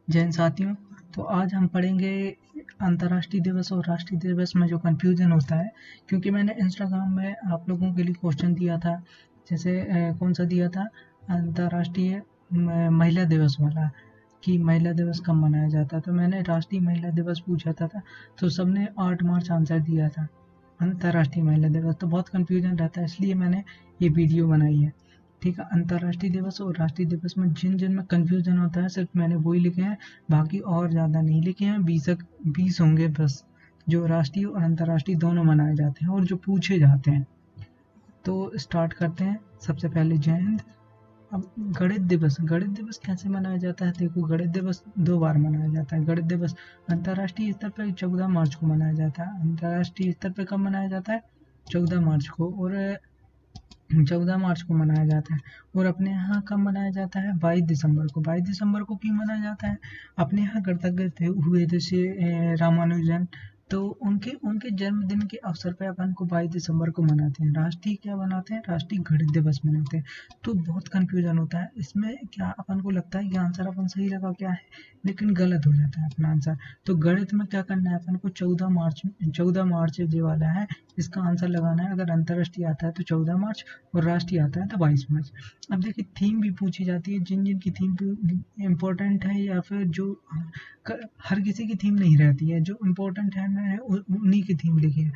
जय हिंद साथियों। तो आज हम पढ़ेंगे अंतर्राष्ट्रीय दिवस और राष्ट्रीय दिवस में जो कन्फ्यूजन होता है, क्योंकि मैंने इंस्टाग्राम में आप लोगों के लिए क्वेश्चन दिया था। जैसे कौन सा दिया था, अंतर्राष्ट्रीय महिला दिवस वाला, कि महिला दिवस कब मनाया जाता है। तो मैंने राष्ट्रीय महिला दिवस पूछा था, तो सबने 8 मार्च आंसर दिया था। अंतर्राष्ट्रीय महिला दिवस तो बहुत कन्फ्यूजन रहता है, इसलिए मैंने ये वीडियो बनाई है। ठीक है, अंतर्राष्ट्रीय दिवस और राष्ट्रीय दिवस में जिन जिन में कन्फ्यूजन होता है सिर्फ मैंने वही लिखे हैं, बाकी और ज़्यादा नहीं लिखे हैं। 20 होंगे बस, जो राष्ट्रीय और अंतर्राष्ट्रीय दोनों मनाए जाते हैं और जो पूछे जाते हैं। तो स्टार्ट करते हैं। सबसे पहले जय हिंद। अब गणित दिवस कैसे मनाया जाता है? देखो, गणित दिवस 2 बार मनाया जाता है। गणित दिवस अंतर्राष्ट्रीय स्तर पर 14 मार्च को मनाया जाता है। अंतर्राष्ट्रीय स्तर पर कब मनाया जाता है? 14 मार्च को। और 14 मार्च को मनाया जाता है। और अपने यहाँ कब मनाया जाता है? 22 दिसंबर को। 22 दिसंबर को क्यों मनाया जाता है? अपने यहाँ गणतज्ञ हुए थे से रामानुजन, तो उनके उनके जन्मदिन के अवसर पर अपन को 22 दिसंबर को मनाते हैं। राष्ट्रीय क्या मनाते हैं? राष्ट्रीय गणित दिवस मनाते हैं। तो बहुत कन्फ्यूजन होता है इसमें। क्या अपन को लगता है कि आंसर अपन सही लगा क्या है, लेकिन गलत हो जाता है अपना आंसर। तो गणित में क्या करना है अपन को? 14 मार्च ये वाला है, इसका आंसर लगाना है। अगर अंतर्राष्ट्रीय आता है तो 14 मार्च, और राष्ट्रीय आता है तो 22 मार्च। अब देखिए, थीम भी पूछी जाती है। जिन जिन की थीम इम्पोर्टेंट है, या फिर जो हर किसी की थीम नहीं रहती है, जो इम्पोर्टेंट है उन्हीं की थीम लिखी है।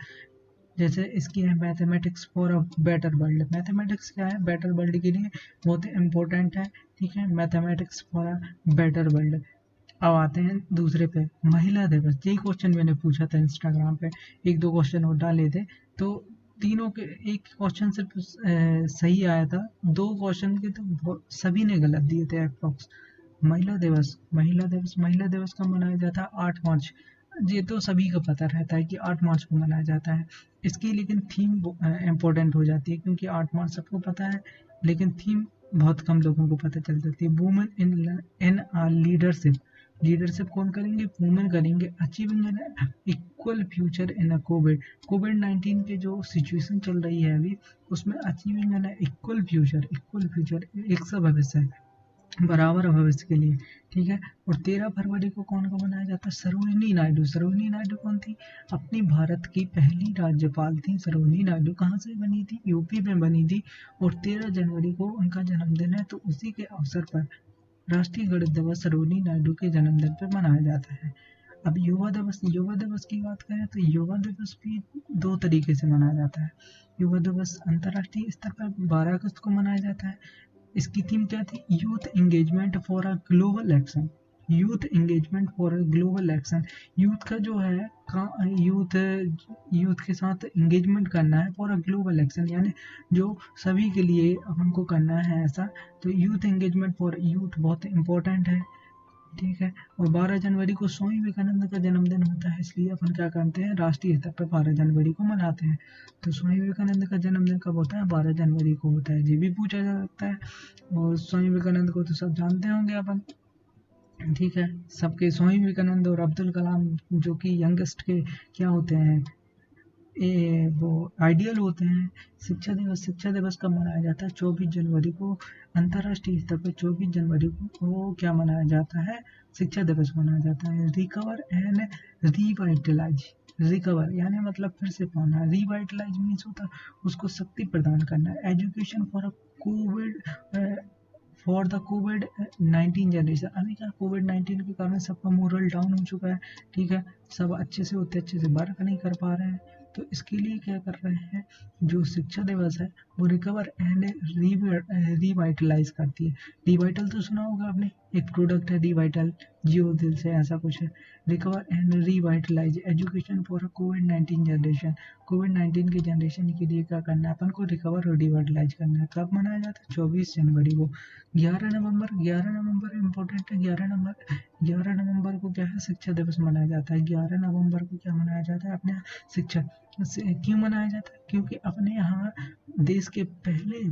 जैसे इसकी है mathematics for a better world. Mathematics क्या है? बेटर वर्ल्ड के लिए बहुत इम्पोर्टेंट है। ठीक है, mathematics for a better world. अब आते हैं दूसरे पे, महिला दिवस। यही क्वेश्चन मैंने पूछा था इंस्टाग्राम पे, एक दो क्वेश्चन और डाले थे। तो तीनों के एक क्वेश्चन सिर्फ सही आया था, दो क्वेश्चन के तो सभी ने गलत दिए थे अप्रोक्स। महिला दिवस कब मनाया जाता है? 8 मार्च। ये तो सभी को पता रहता है कि 8 मार्च को मनाया जाता है। इसकी लेकिन थीम इम्पोर्टेंट हो जाती है, क्योंकि 8 मार्च सबको पता है, लेकिन थीम बहुत कम लोगों को पता चल जाती है। Women in leadership. लीडरशिप कौन करेंगे? वुमेन करेंगे। Achieving an equal future in a COVID 19 के जो सिचुएशन चल रही है अभी, उसमें अचीविंग एन इक्वल फ्यूचर, एक सा भविष्य, बराबर भविष्य के लिए। ठीक है। और 13 फरवरी को कौन को मनाया जाता है? सरोजिनी नायडू। सरोजिनी नायडू कौन थी? अपनी भारत की पहली राज्यपाल थी सरोजिनी नायडू। कहाँ से बनी थी? यूपी में बनी थी। और 13 जनवरी को उनका जन्मदिन है, तो उसी के अवसर पर राष्ट्रीय गणित दिवस सरोजिनी नायडू के जन्मदिन पर मनाया जाता है। अब युवा दिवस की बात करें तो युवा दिवस भी दो तरीके से मनाया जाता है। युवा दिवस अंतर्राष्ट्रीय स्तर पर 12 अगस्त को मनाया जाता है। इसकी थीम क्या थी? Youth engagement for a global action. Youth engagement for a global action. Youth का जो है यूथ यूथ के साथ एंगेजमेंट करना है फॉर अ ग्लोबल एक्शन, यानी जो सभी के लिए अपन को करना है ऐसा। तो यूथ एंगेजमेंट फॉर यूथ बहुत इंपॉर्टेंट है। ठीक है। और 12 जनवरी को स्वामी विवेकानंद का जन्मदिन होता है, इसलिए अपन क्या करते हैं? राष्ट्रीय स्तर पर 12 जनवरी को मनाते हैं। तो स्वामी विवेकानंद का जन्मदिन कब होता है? 12 जनवरी को होता है। ये भी पूछा जा सकता है। और स्वामी विवेकानंद को तो सब जानते होंगे अपन। ठीक है। सबके स्वामी विवेकानंद और अब्दुल कलाम, जो कि यंगेस्ट के क्या होते हैं, वो आइडियल होते हैं। शिक्षा दिवस कब मनाया जाता है? 24 जनवरी को। अंतर्राष्ट्रीय स्तर पर 24 जनवरी को क्या मनाया जाता है? शिक्षा दिवस मनाया जाता है। Recover and revitalise. रिकवर यानी मतलब फिर से पाना, रिवाइटलाइज मीन्स होता है उसको शक्ति प्रदान करना। Education for the Covid 19 generation. अभी क्या, कोविड 19 के कारण सबका मोरल डाउन हो चुका है। ठीक है। सब अच्छे से वर्क नहीं कर पा रहे हैं। तो इसके लिए क्या कर रहे हैं? जो शिक्षा दिवस है वो रिकवर एंड रिवाइटलाइज करती है। रिवाइटल तो सुना होगा आपने, एक प्रोडक्ट है रिवाइटल, जियो दिल से ऐसा कुछ है। Recover and revitalise education for Covid 19 generation. Covid 19 के जनरेशन के लिए क्या करना है अपन को? रिकवर और रिवाइटलाइज करना है। कब मनाया जाता है? 24 जनवरी को। 11 नवंबर इम्पोर्टेंट है। 11 नवंबर को क्या है? शिक्षा दिवस मनाया जाता है। 11 नवंबर को क्या मनाया जाता है अपने यहाँ? शिक्षा। क्यों मनाया जाता है? क्योंकि अपने यहाँ देश के पहले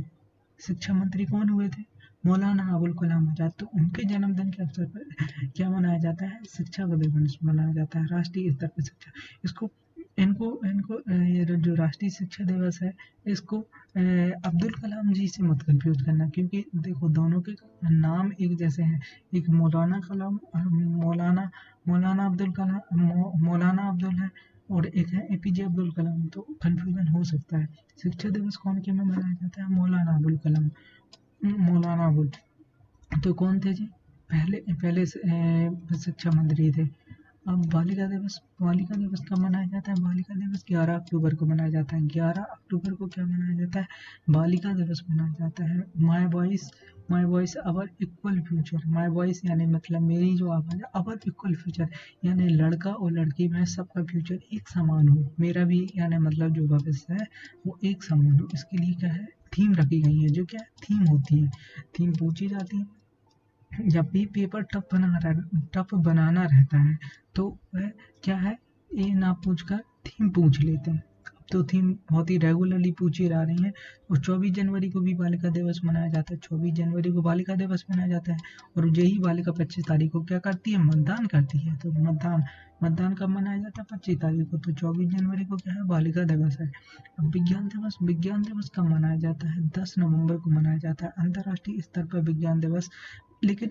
शिक्षा मंत्री कौन हुए थे? मौलाना अबुल कलाम आजाद। तो उनके जन्मदिन के अवसर पर क्या मनाया जाता है? शिक्षा का दिवस मनाया जाता है, राष्ट्रीय स्तर पर शिक्षा। इसको इनको इनको ये जो राष्ट्रीय शिक्षा दिवस है, इसको अब्दुल कलाम जी से मत कंफ्यूज करना, क्योंकि देखो दोनों के नाम एक जैसे हैं। एक मौलाना कलाम, मौलाना मौलाना अब्दुल कलाम, मौलाना अब्दुल है, और एक है एपीजे अब्दुल कलाम, तो कंफ्यूजन हो सकता है। शिक्षा दिवस कौन के में मनाया जाता है? मौलाना अबुल कलाम, मौलाना अबुल। तो कौन थे जी? पहले पहले शिक्षा मंत्री थे। अब बालिका दिवस कब मनाया जाता है? बालिका दिवस 11 अक्टूबर को मनाया जाता है। 11 अक्टूबर को क्या मनाया जाता है? बालिका दिवस मनाया जाता है। My voice our equal future. My voice यानी मतलब मेरी जो आवाज़ है, अवर इक्वल फ्यूचर यानी लड़का और लड़की में सबका फ्यूचर एक समान हो, मेरा भी यानी मतलब जो भविष्य है वो एक समान हो। इसके लिए क्या है, थीम रखी गई है। जो क्या है, थीम होती है, थीम पूछी जाती है। जब भी पेपर टफ बनाना रहता है, तो वह क्या है, ये ना पूछकर थीम पूछ लेते हैं। अब तो थीम बहुत ही रेगुलरली पूछी जा रही है। और 24 जनवरी को भी बालिका दिवस मनाया जाता है। 24 जनवरी को बालिका दिवस मनाया जाता है। और यही बालिका 25 तारीख को क्या करती है? मतदान करती है। तो मतदान कब मनाया जाता है? 25 तारीख को। तो 24 जनवरी को क्या है? बालिका दिवस है। अब विज्ञान दिवस कब मनाया जाता है? 10 नवंबर को मनाया जाता है, अंतर्राष्ट्रीय स्तर पर विज्ञान दिवस। लेकिन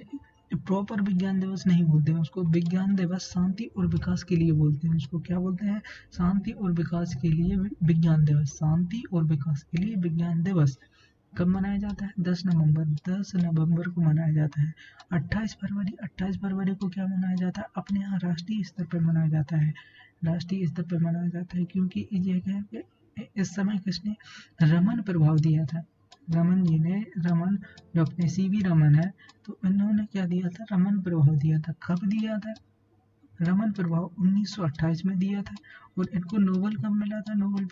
प्रॉपर विज्ञान दिवस नहीं बोलते हैं उसको, विज्ञान दिवस शांति और विकास के लिए बोलते हैं। उसको क्या बोलते हैं? शांति और विकास के लिए विज्ञान दिवस। शांति और विकास के लिए विज्ञान दिवस कब मनाया जाता है? 10 नवंबर को मनाया जाता है। 28 फरवरी को क्या मनाया जाता है? अपने यहाँ राष्ट्रीय स्तर पर मनाया जाता है। राष्ट्रीय स्तर पर मनाया जाता है, क्योंकि ये क्या है, इस समय किसने रमन प्रभाव दिया था? रमन जी ने, रमन जो अपने सीवी रमन है, तो इन्होंने क्या दिया था? रमन प्रभाव दिया था। कब दिया था रमन प्रभाव? 1928 में दिया था। और इनको नोबेल कब मिला था? नोबेल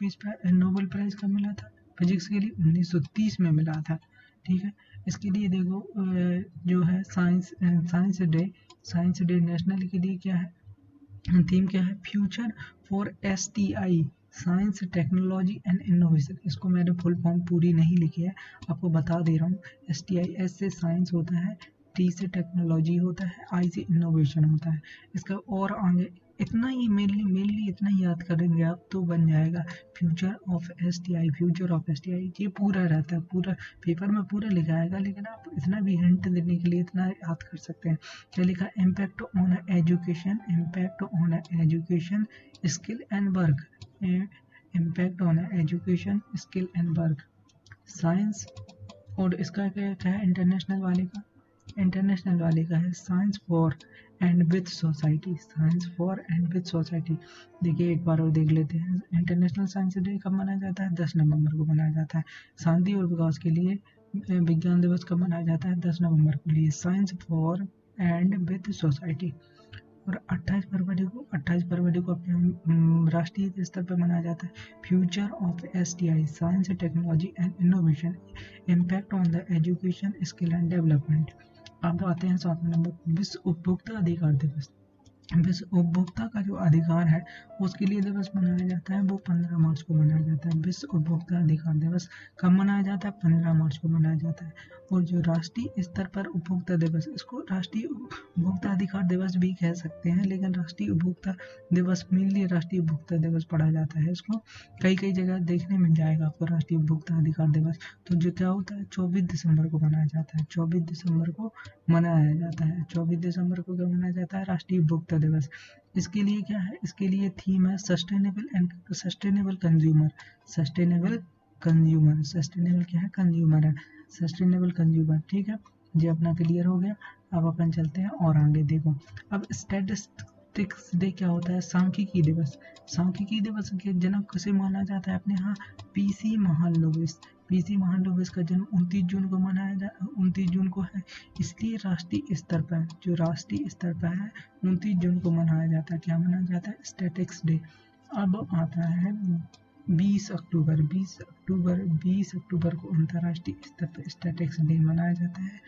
प्राइज कब मिला था फिजिक्स के लिए? 1930 में मिला था। ठीक है। इसके लिए देखो जो है साइंस डे नेशनल के लिए क्या है, थीम क्या है? Future for STI, science technology and innovation. इसको मैंने फुल फॉर्म पूरी नहीं लिखी है, आपको बता दे रहा हूँ। STI, S से साइंस होता है, T से टेक्नोलॉजी होता है, I से इनोवेशन होता है। इसका और आगे इतना ही मेनली इतना ही याद करेंगे आप तो बन जाएगा। फ्यूचर ऑफ STI, ये पूरा रहता है, पूरा पेपर में पूरा लिखा आएगा, लेकिन आप इतना भी हिंट देने के लिए इतना याद कर सकते हैं। क्या लिखा? Impact on education skill and work, impact on education skill and work, science. और इसका क्या है? इंटरनेशनल वाले का है science for and with society. देखिए एक बार और देख लेते हैं। इंटरनेशनल साइंस डे कब मनाया जाता है? 10 नवंबर को मनाया जाता है। शांति और विकास के लिए विज्ञान दिवस कब मनाया जाता है? 10 नवंबर के लिए, science for and with society. और 28 फरवरी को अपने राष्ट्रीय स्तर पर मनाया जाता है। Future of STI, science technology and innovation, impact on the education skill and development. अब आते हैं 7वें नंबर, विश्व उपभोक्ता अधिकार दिवस। विश्व उपभोक्ता का जो अधिकार है उसके लिए दिवस मनाया जाता है, वो 15 मार्च को मनाया जाता है। विश्व उपभोक्ता अधिकार दिवस कब मनाया जाता है? 15 मार्च को मनाया जाता है। और जो राष्ट्रीय स्तर पर उपभोक्ता दिवस, इसको राष्ट्रीय उपभोक्ता अधिकार दिवस भी कह सकते हैं, लेकिन राष्ट्रीय उपभोक्ता दिवस मेनली राष्ट्रीय उपभोक्ता दिवस पढ़ा जाता है। इसको कई जगह देखने मिल जाएगा आपको, राष्ट्रीय उपभोक्ता अधिकार दिवस। तो जो क्या होता है, 24 दिसंबर को मनाया जाता है। 24 दिसंबर को मनाया जाता है। 24 दिसंबर को क्या मनाया जाता है? राष्ट्रीय उपभोक्ता दिवस। इसके लिए क्या है? इसके लिए थीम है सस्टेनेबल कंज्यूमर। सस्टेनेबल क्या है? कंज्यूमर है, सस्टेनेबल कंज्यूमर। ठीक है, ये अपना क्लियर हो गया। अब अपन चलते हैं और आगे। देखो अब स्टैटिस्टिक्स डे क्या होता है? सांख्यिकी दिवस। सांख्यिकी दिवस के जनक किसे माना जाता है अपने यहाँ? PC महालनोबिस का जन्म 29 जून को 29 जून को है। इसलिए राष्ट्रीय स्तर पर 29 जून को मनाया जाता है। क्या मनाया जाता है? Statics day. अब आता है 20 अक्टूबर को अंतर्राष्ट्रीय स्तर पर स्टैटिक्स डे मनाया जाता है।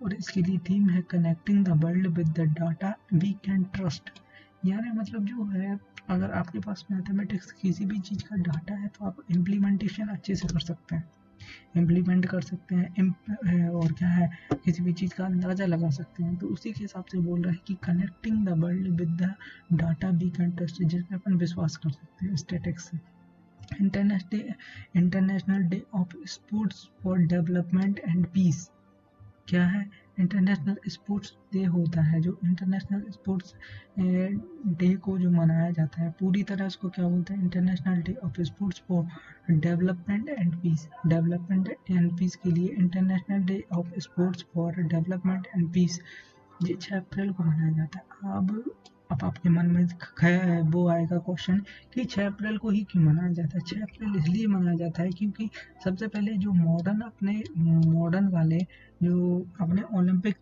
और इसके लिए थीम है connecting the world with the data we can trust. यानी मतलब जो है, अगर आपके पास मैथमेटिक्स किसी भी चीज़ का डाटा है तो आप इम्प्लीमेंटेशन अच्छे से कर सकते हैं। इम्प्लीमेंट कर सकते हैं, और क्या है, किसी भी चीज़ का अंदाज़ा लगा सकते हैं। तो उसी के हिसाब से बोल रहा है कि connecting the world with the data we can trust, जिसमें अपन विश्वास कर सकते हैं स्टैटिक्स से। International day of sports for development and peace, क्या है, इंटरनेशनल स्पोर्ट्स डे होता है, जो इंटरनेशनल स्पोर्ट्स डे को जो मनाया जाता है पूरी तरह उसको क्या बोलते हैं, international day of sports for development and peace. Development and peace के लिए international day of sports for development and peace ये 6 अप्रैल को मनाया जाता है। अब आपके मन में वो आएगा क्वेश्चन कि 6 अप्रैल को ही क्यों मनाया जाता है। 6 अप्रैल इसलिए मनाया जाता है क्योंकि सबसे पहले जो मॉडर्न वाले जो अपने ओलंपिक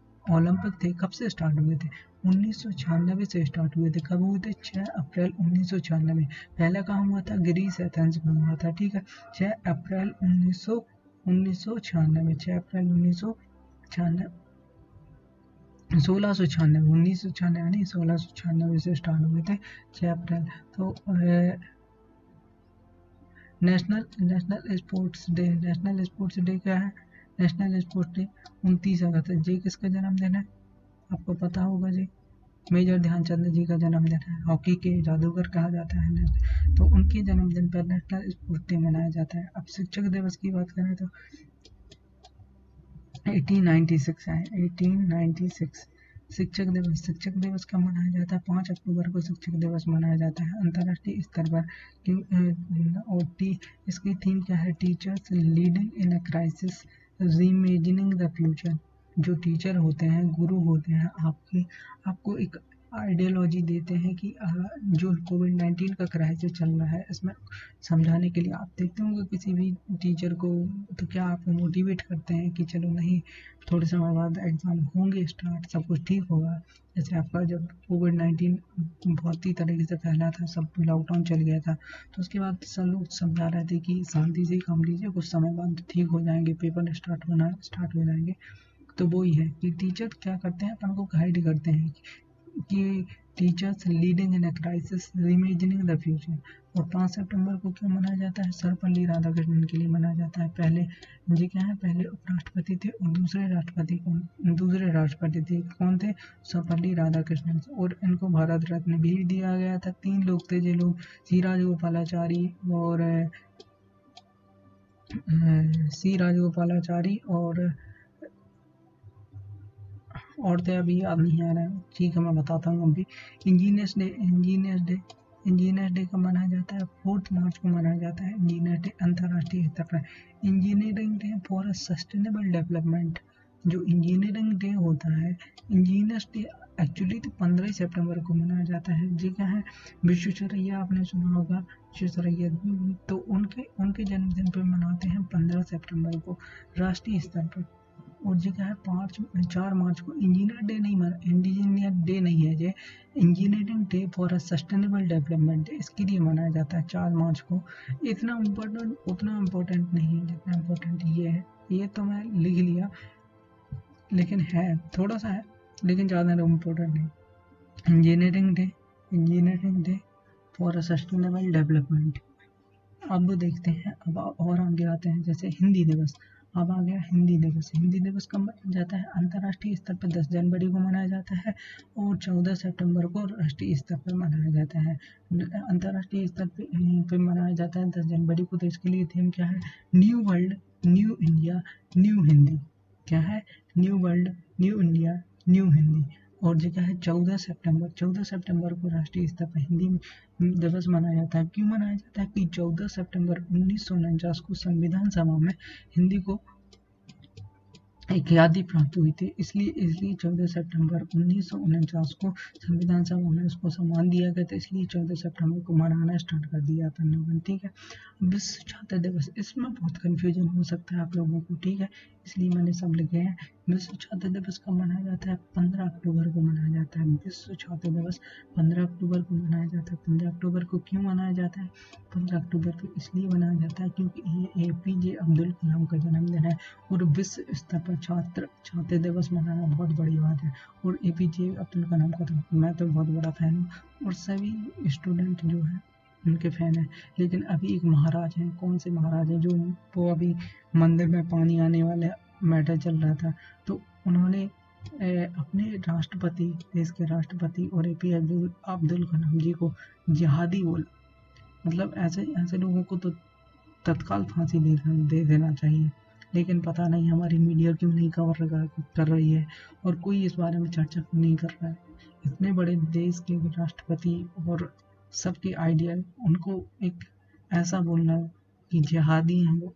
थे, कब से स्टार्ट हुए थे, 1996 से स्टार्ट हुए थे। कब हुए थे, 6 अप्रैल 1996। पहला कहाँ हुआ था, ग्रीस एथेंस में हुआ था, ठीक है। 6 अप्रैल 1996, 6 अप्रैल 1996, 1996 नहीं, 1696 से स्टार्ट हुए थे 6 अप्रैल। तो नेशनल स्पोर्ट्स डे क्या है, नेशनल स्पोर्ट्स डे 29 अगस्त। जी किसका जन्मदिन है, आपको पता होगा जी, मेजर ध्यानचंद जी का जन्मदिन है, हॉकी के जादूगर कहा जाता है, तो उनके जन्मदिन पर नेशनल स्पोर्ट्स डे मनाया जाता है। अब शिक्षक दिवस की बात करें तो 1896 है, 1896 शिक्षक दिवस कब मनाया जाता है, 5 अक्टूबर को शिक्षक दिवस मनाया जाता है अंतर्राष्ट्रीय स्तर पर। और इसकी थीम क्या है, teachers leading in a crisis reimagining the future. जो टीचर होते हैं, गुरु होते हैं, आपको एक आइडियोलॉजी देते हैं कि जो कोविड-19 का क्राइसिस चल रहा है इसमें समझाने के लिए। आप देखते होंगे किसी भी टीचर को तो क्या आपको मोटिवेट करते हैं कि चलो नहीं, थोड़े समय बाद एग्ज़ाम होंगे स्टार्ट, सब कुछ ठीक होगा। जैसे आपका जब कोविड-19 बहुत ही तरीके से फैला था, सब लॉकडाउन चल गया था, तो उसके बाद सब लोग समझा रहे थे कि शांति से काम लीजिए, कुछ समय बाद ठीक हो जाएंगे, पेपर स्टार्ट हो जाएंगे। तो वो ही है कि टीचर क्या करते हैं, अपन को गाइड करते हैं कि teachers leading in a crisis reimagining the future. और 5 सितंबर को क्यों मनाया जाता है, सर्वपल्ली राधाकृष्णन के लिए मनाया जाता है। पहले जी क्या है, पहले उपराष्ट्रपति थे और दूसरे राष्ट्रपति थे, कौन थे, सर्वपल्ली राधाकृष्णन। और इनको भारत रत्न भी दिया गया था। 3 लोग थे, जो लोग सी राजगोपालाचारी और थे, अभी याद नहीं आ रहा है, ठीक है मैं बताता हूँ अभी। इंजीनियर्स डे कब मनाया जाता है, 4 मार्च को मनाया जाता है इंजीनियर्स डे अंतर्राष्ट्रीय स्तर पर। Engineering day for a sustainable development, जो इंजीनियरिंग डे होता है, इंजीनियर्स डे एक्चुअली तो 15 सितंबर को मनाया जाता है। जी क्या है, विश्वेश्वरैया, आपने सुना होगा विश्वेश्वरैया, तो उनके जन्मदिन पर मनाते हैं 15 सितंबर को राष्ट्रीय स्तर पर। और जी क्या है, 4 मार्च को इंजीनियर डे नहीं है ये, engineering day for a sustainable development, इसके लिए मनाया जाता है 4 मार्च को। उतना इम्पोर्टेंट नहीं है जितना इम्पोर्टेंट ये है। ये तो मैं लिख लिया, लेकिन है थोड़ा सा है, लेकिन ज़्यादा इम्पोर्टेंट नहीं। Engineering day for a sustainable development. अब देखते हैं, अब और आगे आते हैं, जैसे हिंदी दिवस। अब आ गया हिंदी दिवस। हिंदी दिवस कब मनाया जाता है, अंतर्राष्ट्रीय स्तर पर 10 जनवरी को मनाया जाता है और 14 सितंबर को राष्ट्रीय स्तर पर मनाया जाता है। अंतर्राष्ट्रीय स्तर पर मनाया जाता है 10 जनवरी को। तो इसके लिए थीम क्या है, new world new India new Hindi. क्या है, new world new India new Hindi. और जो क्या है, 14 सितंबर को राष्ट्रीय स्तर पर हिंदी दिवस मनाया जाता है। क्यों मनाया जाता है कि 14 सितंबर 1949 को संविधान सभा में हिंदी को एक आज़ादी प्राप्त हुई थी, इसलिए 14 सितंबर 1949 को संविधान सभा में उसको सम्मान दिया गया था, इसलिए 14 सितंबर को मनाना स्टार्ट कर दिया था लोगों, ठीक है। विश्व छात्र दिवस, इसमें बहुत कन्फ्यूजन हो सकता है आप लोगों को, ठीक है, इसलिए मैंने सब लिखे हैं। विश्व छात्र दिवस कब मनाया जाता है, 15 अक्टूबर को मनाया जाता है। विश्व छात्र दिवस 15 अक्टूबर को मनाया जाता है। 15 अक्टूबर को क्यों मनाया जाता है, 15 अक्टूबर को इसलिए मनाया जाता है क्योंकि ये APJ अब्दुल कलाम का जन्मदिन है। और विश्व स्तर पर छात्र दिवस मनाना बहुत बड़ी बात है। और APJ अब्दुल कलाम का तो मैं तो बहुत बड़ा फैन हूँ, और सभी स्टूडेंट जो है उनके फैन हैं। लेकिन अभी एक महाराज हैं, कौन से महाराज हैं, जो वो अभी मंदिर में पानी आने वाला मैटर चल रहा था, तो उन्होंने अपने राष्ट्रपति, देश के राष्ट्रपति और APJ अब्दुल कलाम जी को जिहादी बोला। मतलब ऐसे ऐसे लोगों को तो तत्काल फांसी दे देना चाहिए। लेकिन पता नहीं हमारी मीडिया क्यों नहीं कर रही है, और कोई इस बारे में चर्चा नहीं कर रहा है। इतने बड़े देश के राष्ट्रपति और सबके आइडियल, उनको एक ऐसा बोलना कि जिहादी हैं वो,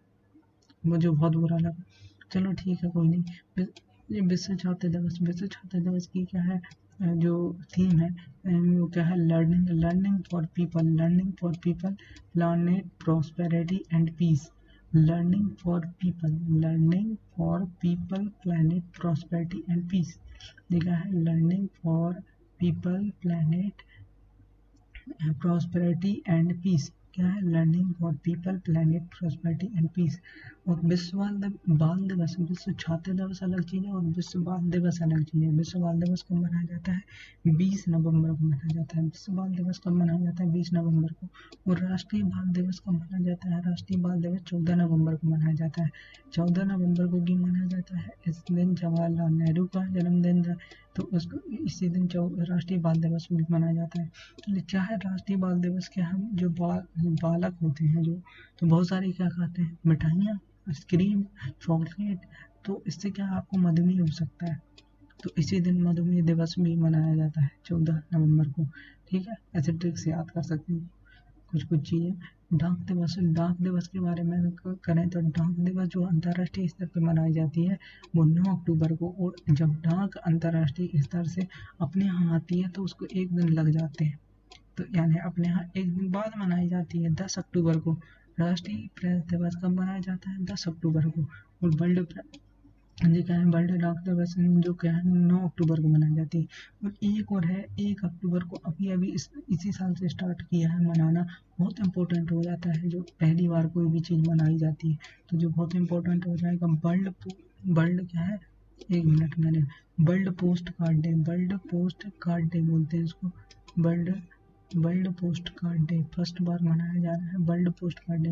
मुझे बहुत बुरा लगा। चलो ठीक है, कोई नहीं। ये विश्व छात्र दिवस की क्या है, जो थीम है वो क्या है, learning for people planet prosperity and peace. Learning for people planet prosperity and peace. देखा है, learning for people planet prosperity and peace. क्या है, learning for people planet prosperity and peace. और विश्व बाल दिवस, विश्व छात्र दिवस अलग चीज़ है और विश्व बाल दिवस अलग चीज़ है। विश्व बाल दिवस कब मनाया जाता है, 20 नवंबर को मनाया जाता है। विश्व बाल दिवस कब मनाया जाता है, 20 नवंबर को। और राष्ट्रीय बाल दिवस कब मनाया जाता है, राष्ट्रीय बाल दिवस 14 नवंबर को मनाया जाता है। 14 नवंबर को क्यों मनाया जाता है, इस दिन जवाहरलाल नेहरू का जन्मदिन था, तो उसको इसी दिन राष्ट्रीय बाल दिवस भी मनाया जाता है। क्या है राष्ट्रीय बाल दिवस, क्या हम जो बालक होते हैं जो, तो बहुत सारे क्या खाते हैं, मिठाइयाँ, आइसक्रीम, चॉकलेट, तो इससे क्या आपको मधुमेह हो सकता है, तो इसी दिन मधुमेह दिवस भी मनाया जाता है 14 नवंबर को। ठीक है, ऐसे ट्रिक से याद कर सकते हैं कुछ चीज़ें। डाक दिवस के बारे में करें तो डाक दिवस जो अंतर्राष्ट्रीय स्तर पर मनाई जाती है वो 9 अक्टूबर को, और जब डाक अंतर्राष्ट्रीय स्तर से अपने यहाँ आती है तो उसको एक दिन लग जाते हैं, तो यानी अपने यहाँ एक दिन बाद मनाई जाती है 10 अक्टूबर को। राष्ट्रीय प्रेस दिवस कब मनाया जाता है, 10 अक्टूबर को। और जी क्या है, वर्ल्ड डाक दिवस जो क्या है 9 अक्टूबर को मनाई जाती है। और एक और है 1 अक्टूबर को, अभी इसी साल से स्टार्ट किया है मनाना। बहुत इंपॉर्टेंट हो जाता है जो पहली बार कोई भी चीज़ मनाई जाती है, तो जो बहुत इंपॉर्टेंट हो जाएगा, वर्ल्ड क्या है, एक मिनट, मैंने वर्ल्ड पोस्ट कार्ड डे बोलते हैं इसको। World postcard day first बार मनाया जा रहा है, वर्ल्ड पोस्ट कार्ड डे।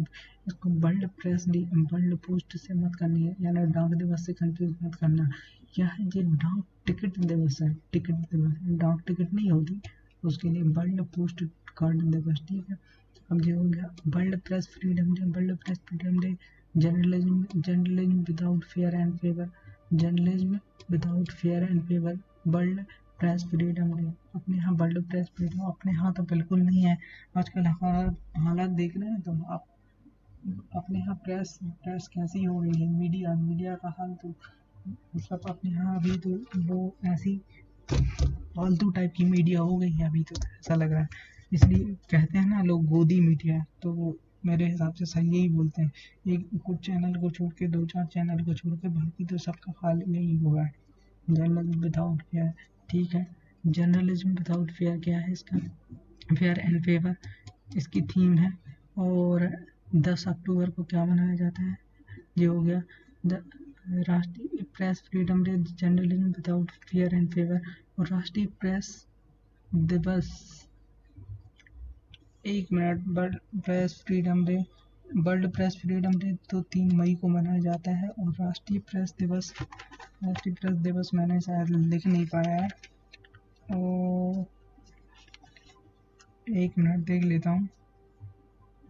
इसको world press day, world post से मत करनी है, यानी डाक दिवस से कंफ्यूज मत करना। यह ये डाक टिकट दिवस है, डाक टिकट नहीं होती, उसके लिए वर्ल्ड पोस्ट कार्ड दिवस। ठीक है, अब ये हो गया world press freedom day. Journalism without fair and favour, world press freedom day. अपने यहाँ वर्ल्ड प्रेस फ्रीडम, अपने यहाँ तो बिल्कुल नहीं है। आजकल हालात देख रहे हैं तो आप, अपने यहाँ प्रेस कैसी हो गई है, मीडिया का हाल तो मतलब अपने यहाँ अभी तो वो ऐसी फालतू टाइप की मीडिया हो गई है अभी, तो ऐसा लग रहा है। इसलिए कहते हैं ना लोग गोदी मीडिया, तो वो मेरे हिसाब से सही यही बोलते हैं। एक कुछ चैनल को छोड़ के, 2-4 चैनल को छोड़ के बाकी तो सबका हाल यही हुआ है। जर्नलिज्म विदाउट फेयर, ठीक है, जर्नलिज्म विदाउट फेयर क्या है इसका, फेयर एंड फेवर इसकी थीम है। और 10 अक्टूबर को क्या मनाया जाता है, ये हो गया राष्ट्रीय press freedom day, journalism without fair and favour. और राष्ट्रीय प्रेस दिवस, एक minute, world press freedom day तो 3 मई को मनाया जाता है। और राष्ट्रीय प्रेस दिवस मैंने शायद लिख नहीं पाया है, और एक मिनट देख लेता हूँ।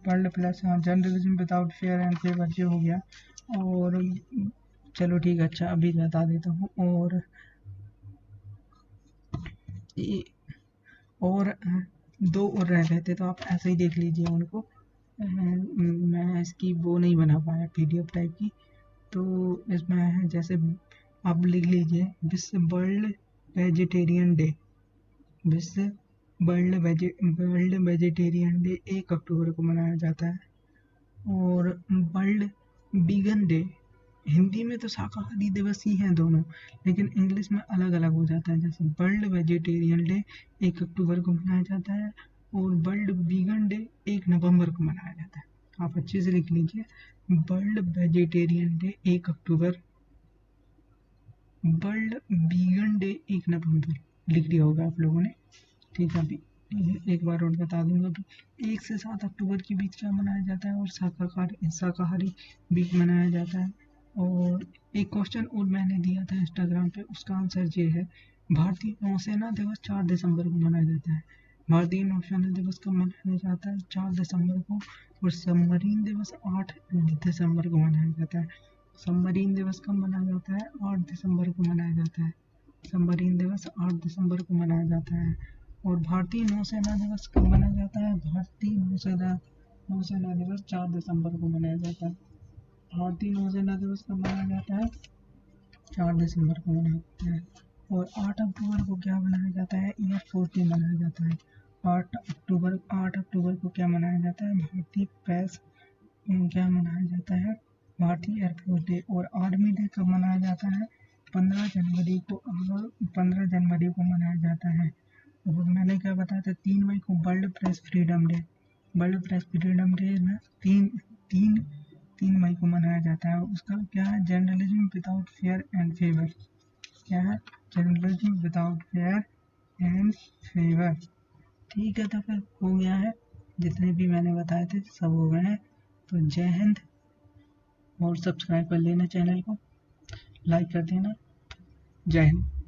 वर्ल्ड प्रेस, हाँ, journalism without fair and favour जो हो गया। और चलो ठीक है, अच्छा अभी बता देता हूँ। और 2 और रह गए थे, तो आप ऐसे ही देख लीजिए उनको। मैं इसकी वो नहीं बना पाया PDF टाइप की, तो इसमें जैसे आप लिख लीजिए विश्व वर्ल्ड वेजिटेरियन डे, विश्व वर्ल्ड वेजिटेरियन डे 1 अक्टूबर को मनाया जाता है। और वर्ल्ड वीगन डे, हिंदी में तो शाकाहारी दिवस ही हैं दोनों, लेकिन इंग्लिश में अलग अलग हो जाता है। जैसे वर्ल्ड वेजिटेरियन डे 1 अक्टूबर को मनाया जाता है, और वर्ल्ड वीगन डे 1 नवंबर को मनाया जाता है। आप अच्छे से लिख लीजिए, वर्ल्ड वेजिटेरियन डे 1 अक्टूबर, वर्ल्ड वीगन डे 1 नवंबर, लिख लिया होगा आप लोगों ने। ठीक है, अभी एक बार और बता दूंगा कि 1 से 7 अक्टूबर के बीच क्या मनाया जाता है, और शाकाहारी बीच मनाया जाता है। और एक क्वेश्चन और मैंने दिया था इंस्टाग्राम पे, उसका आंसर ये है, भारतीय नौसेना दिवस 4 दिसंबर को मनाया जाता है। भारतीय नौसेना दिवस कब मनाया जाता है? 4 दिसंबर को। और सबमरीन दिवस 8 दिसंबर को मनाया जाता है। सबमरीन दिवस कब मनाया जाता है? 8 दिसंबर को मनाया जाता है। सबमरीन दिवस 8 दिसंबर को मनाया जाता है। और भारतीय नौसेना दिवस कब मनाया जाता है? भारतीय नौसेना दिवस 4 दिसंबर को मनाया जाता है। भारतीय नौसेना दिवस कब मनाया जाता है? 4 दिसंबर को मनाया जाता है। और 8 अक्टूबर को क्या मनाया जाता है? एयरफोर्स डे मनाया जाता है। 8 अक्टूबर को क्या मनाया जाता है? भारतीय प्रेस क्या मनाया जाता है? भारतीय एयरफोर्स डे। और आर्मी डे कब मनाया जाता है? 15 जनवरी को। 15 जनवरी को मनाया जाता है। और मैंने क्या बताया था, 3 मई को world press freedom day. World press freedom day ना तीन तीन 3 मई को मनाया जाता है। उसका क्या है? Journalism without fair and favour. क्या है? Journalism without fair and favour. ठीक है, तो फिर हो गया है, जितने भी मैंने बताए थे सब हो गए हैं। तो जय हिंद, और सब्सक्राइब कर लेना चैनल को, लाइक कर देना। जय हिंद।